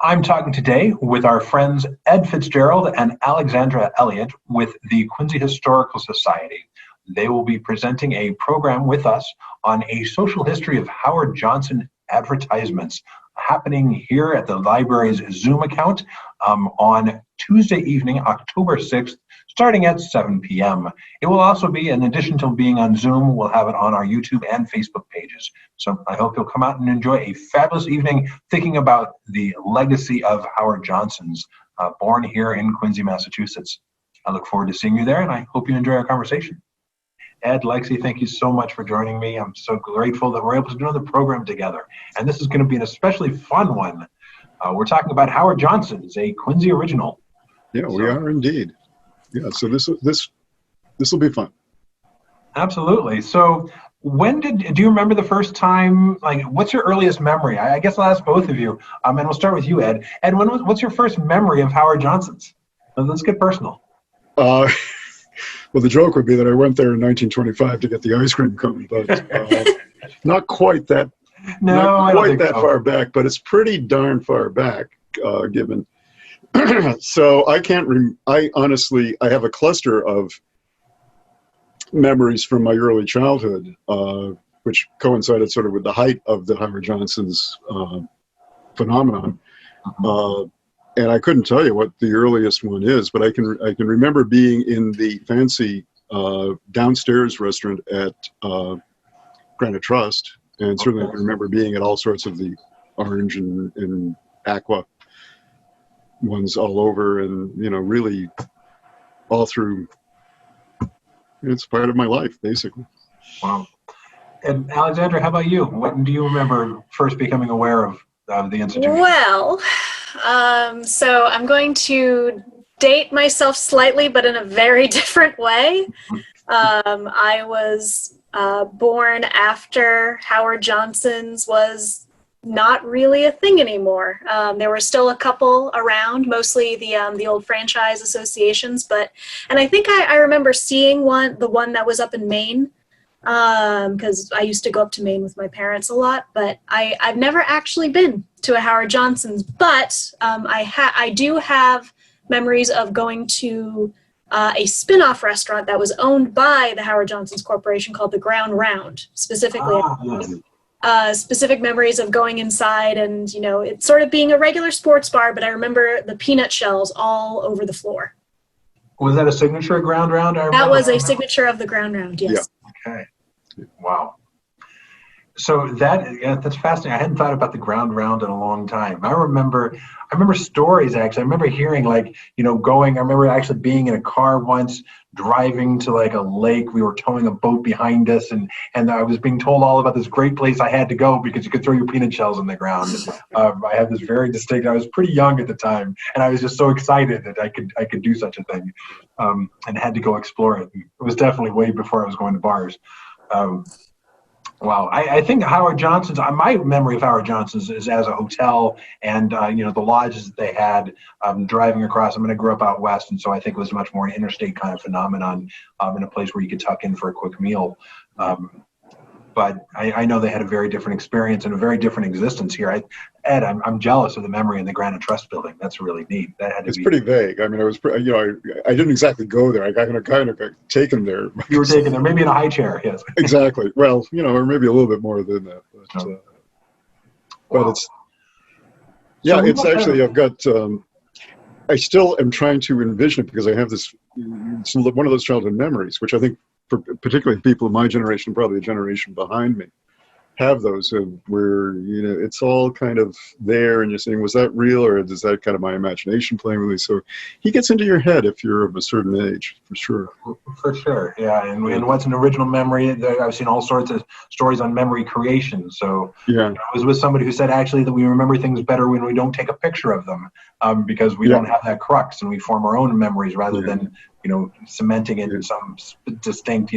I'm talking today with our friends Ed Fitzgerald and Alexandra Elliott with the Quincy Historical Society. They will be presenting a program with us on a social history of Howard Johnson advertisements happening here at the library's Zoom account on Tuesday evening, October 6th, starting at 7 p.m. It will also be, in addition to being on Zoom, we'll have it on our YouTube and Facebook pages. So I hope you'll come out and enjoy a fabulous evening thinking about the legacy of Howard Johnson's, born here in Quincy, Massachusetts. I look forward to seeing you there, and I hope you enjoy our conversation. Ed, Lexi, thank you so much for joining me. I'm so grateful that we're able to do the program together. And this is going to be an especially fun one. We're talking about Howard Johnson's, a Quincy original. Yeah, we are indeed. Yeah, so this will be fun. Absolutely. So do you remember the first time, like, what's your earliest memory? I guess I'll ask both of you. And we'll start with you, Ed. Ed, what's your first memory of Howard Johnson's? Let's get personal. Well, the joke would be that I went there in 1925 to get the ice cream cone, but not quite that. Not quite that far back, but it's pretty darn far back, given. So I honestly have a cluster of memories from my early childhood, which coincided sort of with the height of the Howard Johnson's phenomenon. And I couldn't tell you what the earliest one is, but I can remember being in the fancy downstairs restaurant at Granite Trust, and certainly I can remember being at all sorts of the orange and aqua ones all over, and really all through. It's part of my life, basically. Wow. And Alexandra, how about you? When do you remember first becoming aware of the institution? Well, so I'm going to date myself slightly, but in a very different way. I was born after Howard Johnson's was not really a thing anymore. There were still a couple around, mostly the old franchise associations, and I think I remember seeing the one that was up in Maine, because I used to go up to Maine with my parents a lot, but I've never actually been to a Howard Johnson's, but I do have memories of going to a spin-off restaurant that was owned by the Howard Johnson's Corporation called the Ground Round, specifically. Specific memories of going inside and, it's sort of being a regular sports bar, but I remember the peanut shells all over the floor. Was that a signature of Ground Round? That was a signature of the Ground Round, yes. Yeah. Okay. Wow. So that's fascinating. I hadn't thought about the Ground Round in a long time. I remember stories, actually. I remember hearing, I remember actually being in a car once, driving to a lake. We were towing a boat behind us, and I was being told all about this great place I had to go because you could throw your peanut shells in the ground. I had this very distinct, I was pretty young at the time, and I was just so excited that I could do such a thing, and had to go explore it. It was definitely way before I was going to bars. Wow. I think Howard Johnson's, my memory of Howard Johnson's is as a hotel and, the lodges that they had driving across. I grew up out west, and so I think it was much more an interstate kind of phenomenon in a place where you could tuck in for a quick meal. But I know they had a very different experience and a very different existence here. Ed, I'm jealous of the memory in the Granite Trust building. That's really neat. It's pretty vague. I was, I didn't exactly go there. I got kind of taken there. You were taken there, maybe in a high chair, yes. Exactly. Well, or maybe a little bit more than that. But, wow. But it's, yeah, so it's actually, I've got, I still am trying to envision it because I have this, it's one of those childhood memories, which I think, for particularly people of my generation, probably the generation behind me, have those where it's all kind of there, and you're saying, was that real, or is that kind of my imagination playing with me? So he gets into your head if you're of a certain age, for sure. For sure, yeah. And what's an original memory? I've seen all sorts of stories on memory creation. So yeah, I was with somebody who said actually that we remember things better when we don't take a picture of them, because we don't have that crux, and we form our own memories rather than cementing it in some distinct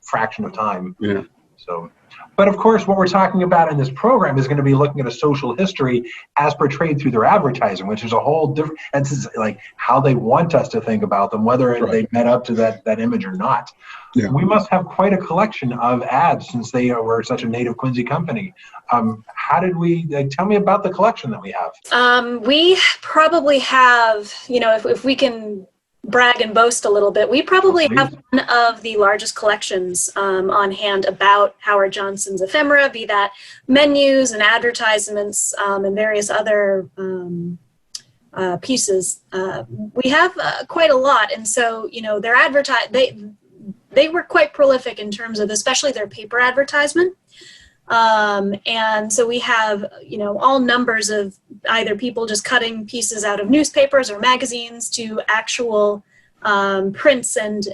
fraction of time. Yeah. So. But of course, what we're talking about in this program is going to be looking at a social history as portrayed through their advertising, which is a whole different, and this is like how they want us to think about them, whether they met up to that image or not. Yeah. We must have quite a collection of ads since they were such a native Quincy company. How did we, tell me about the collection that we have. We probably have, if we can brag and boast a little bit, we probably have one of the largest collections on hand about Howard Johnson's ephemera, be that menus and advertisements and various other pieces. We have quite a lot, and so their they were quite prolific in terms of especially their paper advertisement. And so we have, all numbers of either people just cutting pieces out of newspapers or magazines to actual prints and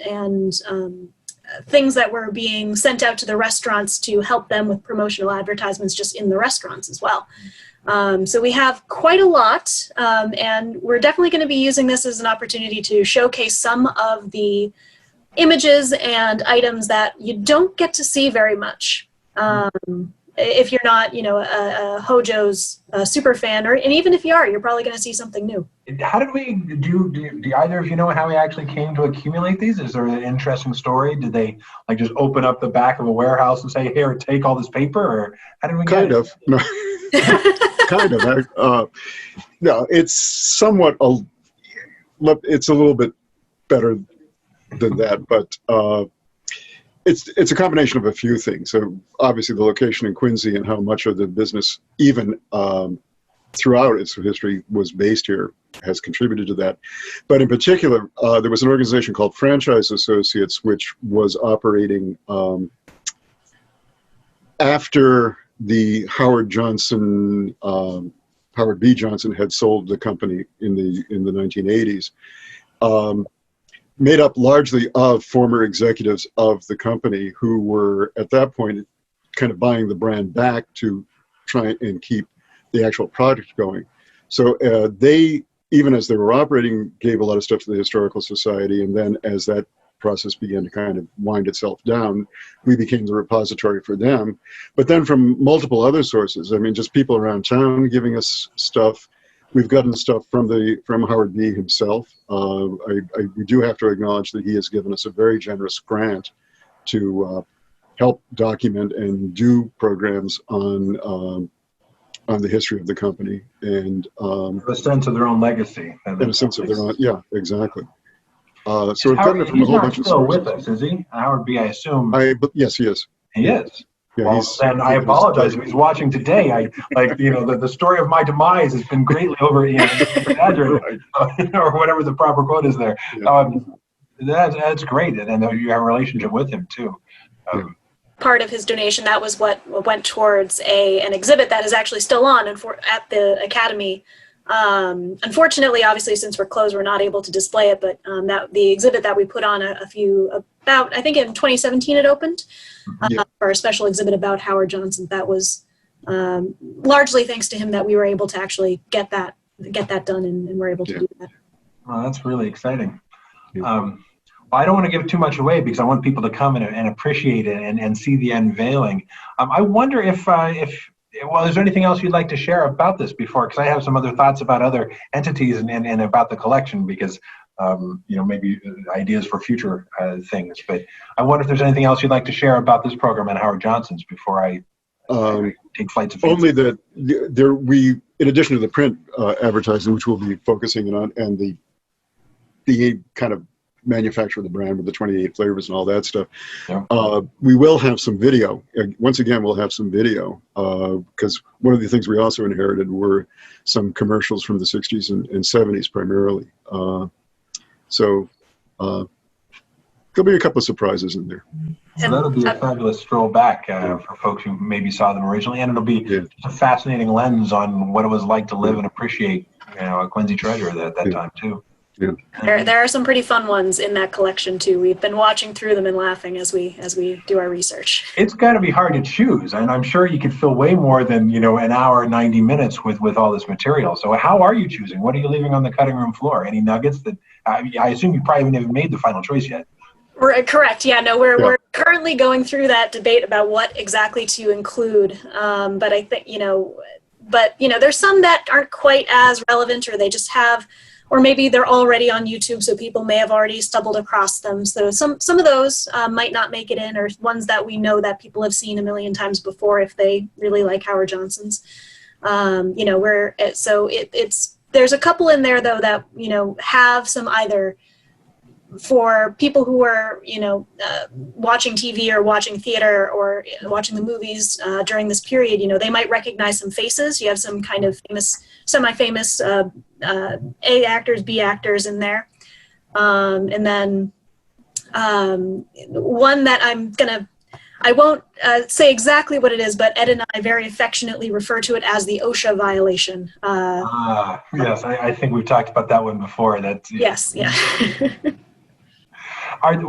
things that were being sent out to the restaurants to help them with promotional advertisements just in the restaurants as well. So we have quite a lot, and we're definitely going to be using this as an opportunity to showcase some of the images and items that you don't get to see very much. If you're not, a Hojo's super fan, and even if you are, you're probably going to see something new. How did we do either of you know how we actually came to accumulate these? Is there an interesting story? Did they just open up the back of a warehouse and say, here, take all this paper? Or how did we get it? No. Kind of. No, it's somewhat, it's a little bit better than that, but it's a combination of a few things. So obviously the location in Quincy and how much of the business, even throughout its history, was based here has contributed to that. But in particular, there was an organization called Franchise Associates, which was operating after the Howard B. Johnson had sold the company in the 1980s. Made up largely of former executives of the company who were at that point kind of buying the brand back to try and keep the actual project going. So they, even as they were operating, gave a lot of stuff to the Historical Society, and then as that process began to kind of wind itself down, we became the repository for them. But then from multiple other sources, just people around town giving us stuff. We've gotten stuff from Howard B. himself. We do have to acknowledge that he has given us a very generous grant to help document and do programs on the history of the company and a sense of their own legacy. And a sense of their own, yeah, exactly. So we've gotten it from a whole bunch of sources. He's not still with us, is he? Howard B., I assume. Yes, he is. He is. Yeah, well, and I apologize if he's watching today. The story of my demise has been greatly exaggerated, or whatever the proper quote is there. Yeah. That's great, and you have a relationship with him too. Part of his donation, that was what went towards an exhibit that is actually still on at the Academy. Unfortunately, obviously, since we're closed, we're not able to display it, but the exhibit that we put on I think in 2017 it opened, for a special exhibit about Howard Johnson. That was largely thanks to him that we were able to actually get that done, and we're able to do that. Well, that's really exciting. I don't want to give too much away because I want people to come and appreciate it and see the unveiling. I wonder if is there anything else you'd like to share about this before? Because I have some other thoughts about other entities and about the collection, because maybe ideas for future things. But I wonder if there's anything else you'd like to share about this program and Howard Johnson's before I take flights of fancy. Only that we, in addition to the print advertising, which we'll be focusing on, and the kind of manufacture of the brand with the 28 flavors and all that stuff. Yeah. We will have some video. Once again, we'll have some video because one of the things we also inherited were some commercials from the 60s and 70s primarily. So there'll be a couple of surprises in there. So that'll be a fabulous stroll back for folks who maybe saw them originally, and it'll be a fascinating lens on what it was like to live and appreciate a Quincy treasure at that time too. Yeah. There are some pretty fun ones in that collection too. We've been watching through them and laughing as we do our research. It's got to be hard to choose, and I'm sure you could fill way more than an hour, 90 minutes with all this material. So how are you choosing? What are you leaving on the cutting room floor? Any nuggets that I assume you probably haven't even made the final choice yet? Correct. Yeah, no, Yeah. we're currently going through that debate about what exactly to include. But I think, there's some that aren't quite as relevant, or they just have, or maybe they're already on YouTube, so people may have already stumbled across them. So some of those might not make it in, or ones that we know that people have seen a million times before if they really like Howard Johnson's. There's a couple in there though that have some either. For people who are, watching TV or watching theater or watching the movies during this period, they might recognize some faces. You have some kind of semi-famous A actors, B actors in there. And then one that I won't say exactly what it is, but Ed and I very affectionately refer to it as the OSHA violation. Yes, I think we've talked about that one before. Yes, yeah.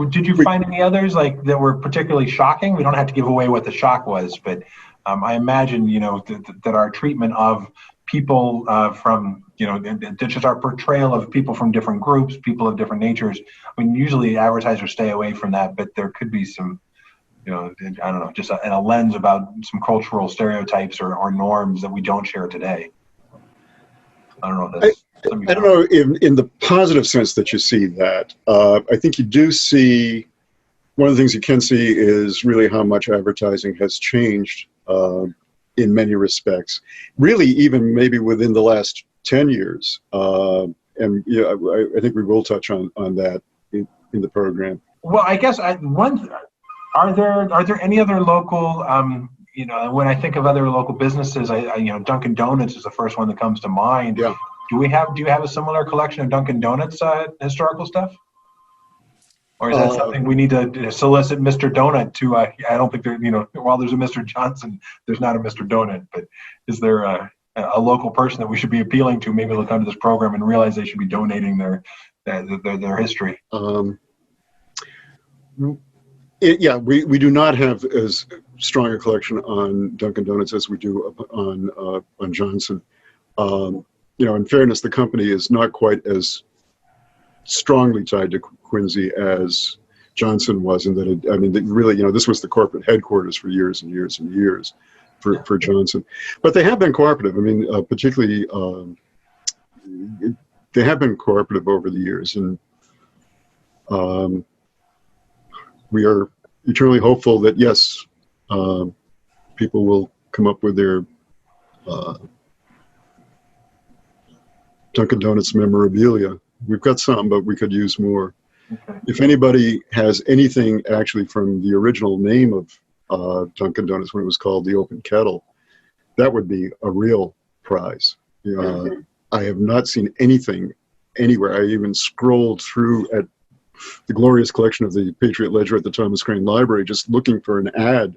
Did you find any others that were particularly shocking? We don't have to give away what the shock was, but I imagine that our treatment of people from just our portrayal of people from different groups, people of different natures. I mean, usually advertisers stay away from that, but there could be some, I don't know, just in a lens about some cultural stereotypes or norms that we don't share today. I don't know if that's. I don't know in the positive sense that you see that. I think you do see, one of the things you can see is really how much advertising has changed in many respects. Really, even maybe within the last 10 years. I think we will touch on that in the program. Well, I guess are there any other local, when I think of other local businesses, Dunkin' Donuts is the first one that comes to mind. Yeah. Do you have a similar collection of Dunkin' Donuts historical stuff? Or is that something we need to solicit Mr. Donut to? I don't think there, while there's a Mr. Johnson, there's not a Mr. Donut. But is there a local person that we should be appealing to? Maybe look under this program and realize they should be donating their history. We do not have as strong a collection on Dunkin' Donuts as we do on Johnson. In fairness, the company is not quite as strongly tied to Quincy as Johnson was, in that this was the corporate headquarters for years and years and years for Johnson. But they have been cooperative. I mean, particularly, they have been cooperative over the years, and we are eternally hopeful that yes, people will come up with their Dunkin' Donuts memorabilia. We've got some, but we could use more. Okay. If anybody has anything actually from the original name of Dunkin' Donuts when it was called the Open Kettle, that would be a real prize. I have not seen anything anywhere. I even scrolled through at the glorious collection of the Patriot Ledger at the Thomas Crane Library just looking for an ad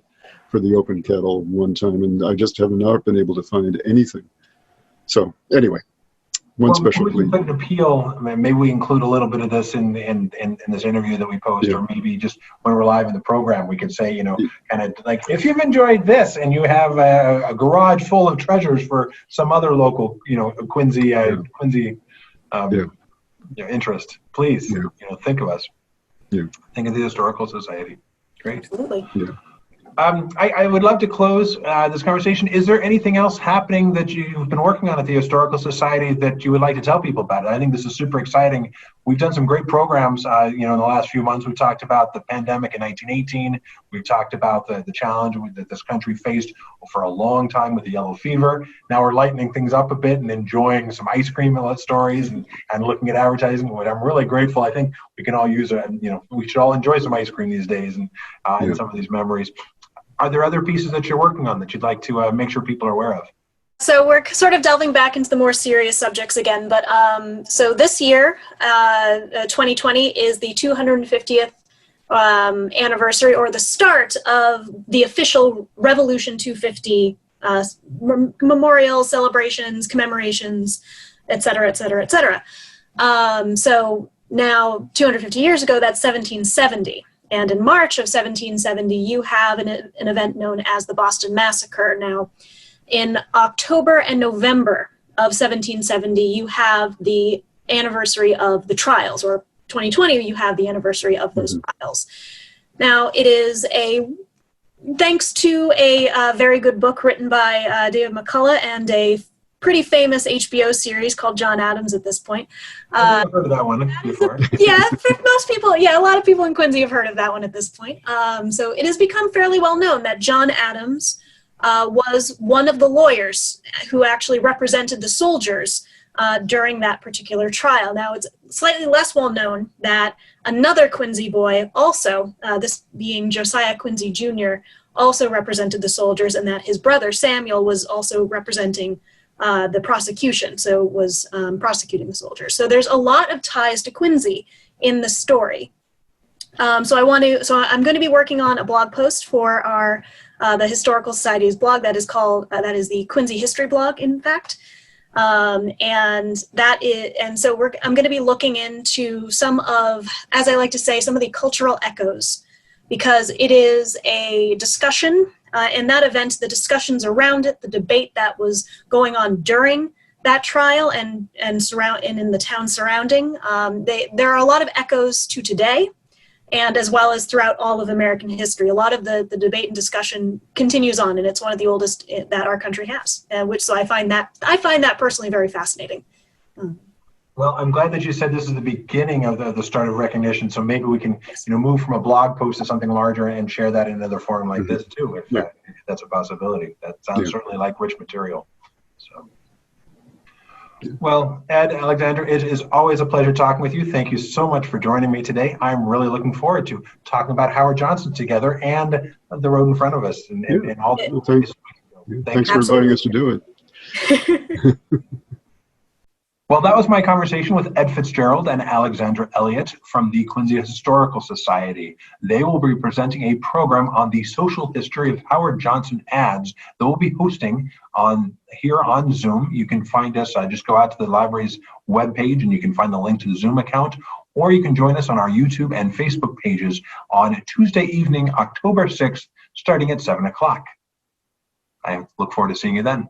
for the Open Kettle one time, and I just have not been able to find anything. So anyway. Special maybe we put an appeal. Maybe we include a little bit of this in this interview that we post, or maybe just when we're live in the program, we could say, kind of like, if you've enjoyed this and you have a garage full of treasures for some other local, Quincy interest, please, think of us. Yeah. Think of the Historical Society. Great. Absolutely. Yeah. I would love to close this conversation. Is there anything else happening that you've been working on at the Historical Society that you would like to tell people about? I think this is super exciting. We've done some great programs, in the last few months. We've talked about the pandemic in 1918. We've talked about the challenge that this country faced for a long time with the yellow fever. Now we're lightening things up a bit and enjoying some ice cream stories and looking at advertising. I'm really grateful. I think we can all use we should all enjoy some ice cream these days and some of these memories. Are there other pieces that you're working on that you'd like to make sure people are aware of? So we're sort of delving back into the more serious subjects again, but so this year, 2020, is the 250th anniversary, or the start of the official Revolution 250 memorial celebrations, commemorations, et cetera, et cetera, et cetera. So now, 250 years ago, that's 1770. And in March of 1770, you have an event known as the Boston Massacre. Now, in October and November of 1770, you have the anniversary of the trials, or 2020, you have the anniversary of those trials. Now, it is thanks to a very good book written by David McCullough and a pretty famous HBO series called John Adams at this point. I've heard of that one before. Yeah, for most people, a lot of people in Quincy have heard of that one at this point. So it has become fairly well known that John Adams was one of the lawyers who actually represented the soldiers during that particular trial. Now, it's slightly less well known that another Quincy boy also, this being Josiah Quincy Jr., also represented the soldiers, and that his brother Samuel was also representing the prosecution, so was prosecuting the soldiers. So there's a lot of ties to Quincy in the story. So I'm going to be working on a blog post for our the Historical Society's blog that is called that is the Quincy History blog, in fact. I'm going to be looking into some of, as I like to say, some of the cultural echoes, because it is a discussion. In that event, the discussions around it, the debate that was going on during that trial and in the town surrounding, there are a lot of echoes to today, and as well as throughout all of American history. A lot of the debate and discussion continues on, and it's one of the oldest that our country has. So I find that personally very fascinating. Well, I'm glad that you said this is the beginning of the start of recognition. So maybe we can, move from a blog post to something larger and share that in another forum like this too, if that's a possibility. That sounds certainly like rich material. So, well, Ed, Alexandra, it is always a pleasure talking with you. Thank you so much for joining me today. I'm really looking forward to talking about Howard Johnson together and the road in front of us and all the places we can go. Thanks for inviting us to do it. Well, that was my conversation with Ed Fitzgerald and Alexandra Elliott from the Quincy Historical Society. They will be presenting a program on the social history of Howard Johnson ads that we'll be hosting here on Zoom. You can find us, just go out to the library's webpage and you can find the link to the Zoom account, or you can join us on our YouTube and Facebook pages on Tuesday evening, October 6th, starting at 7 o'clock. I look forward to seeing you then.